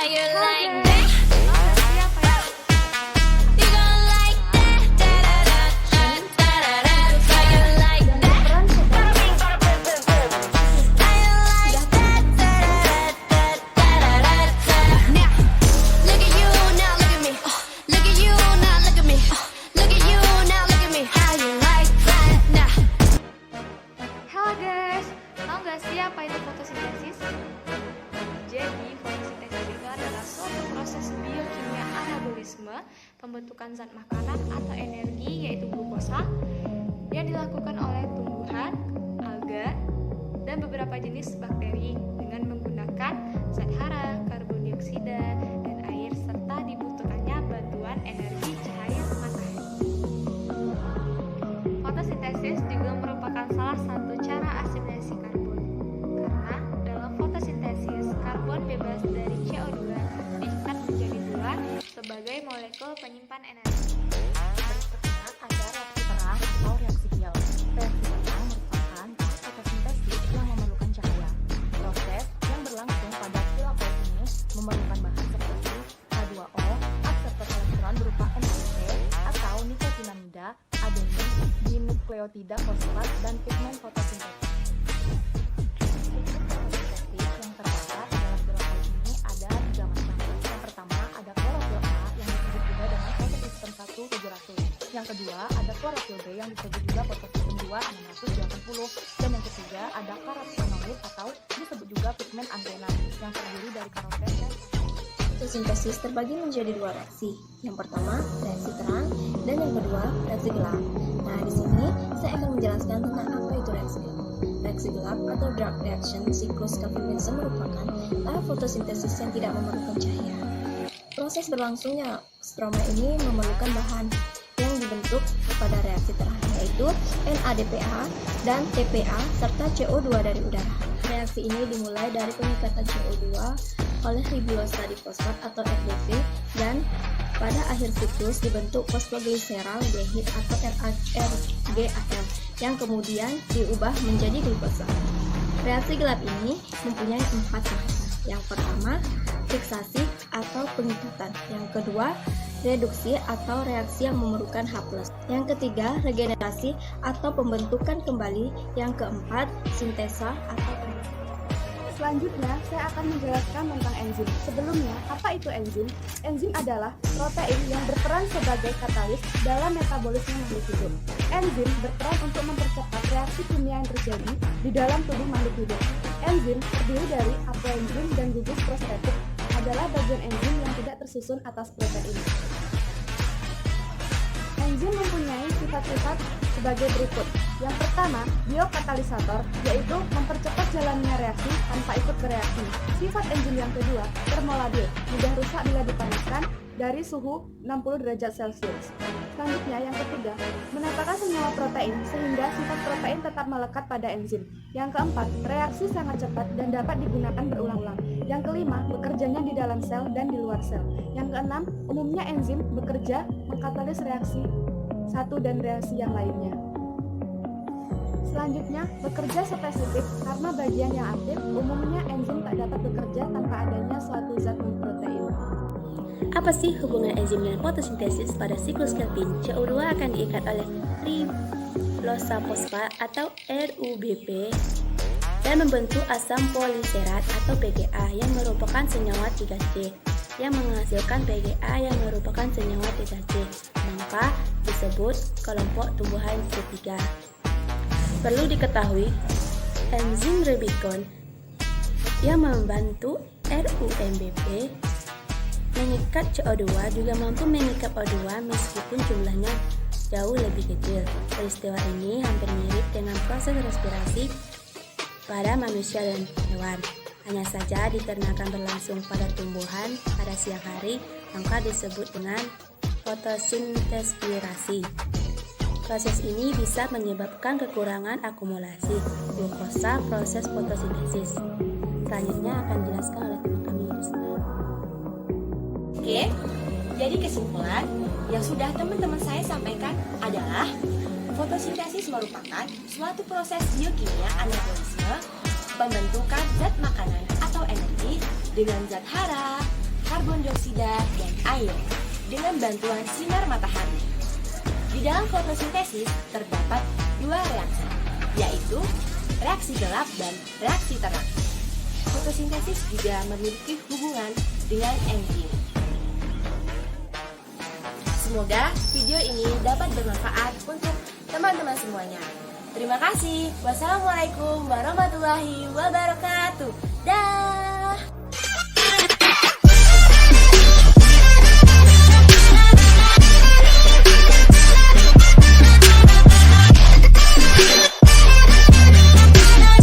you Halo like guys, that? siapa ya? You gon' like that? Da da da da da da da. How you like Dan that? berperan sebagai How you like that? Da da da da da da da. Now, look at you, now look at me. Look at you, now look at me. Look at you, now look at me. How you like that? Now. Halo guys, tahu nggak sih apa itu fotosintesis? Jadi, fotosintesis itu adalah suatu proses biokimia anabolisme pembentukan zat makanan atau energi yaitu glukosa yang dilakukan oleh tumbuhan, alga, dan beberapa jenis bakteri dengan menggunakan zat hara, karbon dioksida, dan air serta dibutuhkannya bantuan energi cahaya matahari. Fotosintesis juga merupakan salah satu cara asimilasi karbon. Karena dalam fotosintesis, karbon bebas dari CO2 diikat menjadi dua sebagai molekul penyimpan energi. Berikutnya ada reaksi terang atau reaksi kiel. Reaksi terang merupakan fotosintesis yang memerlukan cahaya. Proses yang berlangsung pada kilovolt ini memerlukan bahan seperti H2O, akseptor elektron berupa NADP atau nikotinamida, adenin, dinukleotida fosfat, dan pigmen fotosintesis. Fotosintesis yang terdapat dalam kilovolt ini ada 3 macam. Yang pertama ada klorofil A yang disebut juga dengan fotosistem 1 700. Yang kedua ada klorofil B yang disebut juga fotosistem 2 680. Dan yang ketiga ada karotenoid atau disebut juga pigmen antena yang terdiri dari karoten dan Fotosintesis terbagi menjadi dua reaksi. Yang pertama, reaksi terang, dan yang kedua, reaksi gelap. Nah, di sini saya akan menjelaskan tentang apa itu reaksi gelap. Reaksi gelap atau dark reaction siklus Calvin-Wilson merupakan tahap fotosintesis yang tidak memerlukan cahaya. Proses berlangsungnya stroma ini memerlukan bahan yang dibentuk pada reaksi terang, yaitu NADPA dan TPA serta CO2 dari udara. Reaksi ini dimulai dari pengikatan CO2 oleh ribosa difosfat atau FDV dan pada akhir siklus dibentuk fosfogliserol dehid atau RGAL yang kemudian diubah menjadi glukosa. Reaksi gelap ini mempunyai 4 tahapan. Yang pertama, fiksasi atau pengikatan. Yang kedua, reduksi atau reaksi yang memerlukan H+. Yang ketiga, regenerasi atau pembentukan kembali. Yang keempat, sintesa atau pembentukan. Selanjutnya, saya akan menjelaskan tentang enzim. Sebelumnya, apa itu enzim? Enzim adalah protein yang berperan sebagai katalis dalam metabolisme makhluk hidup. Enzim berperan untuk mempercepat reaksi kimia yang terjadi di dalam tubuh makhluk hidup. Enzim terdiri dari apoenzim dan gugus prostetik adalah bagian enzim yang tidak tersusun atas protein. Enzim mempunyai sifat-sifat sebagai berikut. Yang pertama, biokatalisator, yaitu mempercepat jalannya reaksi tanpa ikut bereaksi. Sifat enzim yang kedua, termolabil, mudah rusak bila dipanaskan dari suhu 60 derajat Celcius. Selanjutnya, yang ketiga, menempelkan senyawa protein sehingga sifat protein tetap melekat pada enzim. Yang keempat, reaksi sangat cepat dan dapat digunakan berulang-ulang. Yang kelima, bekerjanya di dalam sel dan di luar sel. Yang keenam, umumnya enzim bekerja mengkatalis reaksi satu dan reaksi yang lainnya. Selanjutnya, bekerja spesifik karena bagian yang aktif, umumnya enzim tak dapat bekerja tanpa adanya suatu zat non-protein. Apa sih hubungan enzim dengan fotosintesis pada siklus Calvin? CO2 akan diikat oleh ribosa fosfat atau RUBP dan membentuk asam poliserat atau PGA yang merupakan senyawa 3C yang menghasilkan PGA yang merupakan senyawa 3C, maka disebut kelompok tumbuhan C3. Perlu diketahui, enzim Rubicon yang membantu RUMBP mengikat CO2 juga mampu mengikat O2 meskipun jumlahnya jauh lebih kecil. Peristiwa ini hampir mirip dengan proses respirasi pada manusia dan hewan. Hanya saja dikarenakan berlangsung pada tumbuhan pada siang hari, maka disebut dengan fotosintespirasi. Proses ini bisa menyebabkan kekurangan akumulasi glukosa proses fotosintesis. Selanjutnya akan dijelaskan oleh teman kami Rizna. Oke, jadi kesimpulan yang sudah teman-teman saya sampaikan adalah fotosintesis merupakan suatu proses biokimia anabolisme pembentukan zat makanan atau energi dengan zat hara, karbon dioksida, dan air dengan bantuan sinar matahari. Di dalam fotosintesis terdapat dua reaksi, yaitu reaksi gelap dan reaksi terang. Fotosintesis juga memiliki hubungan dengan enzim. Semoga video ini dapat bermanfaat untuk teman-teman semuanya. Terima kasih. Wassalamualaikum warahmatullahi wabarakatuh. Dah.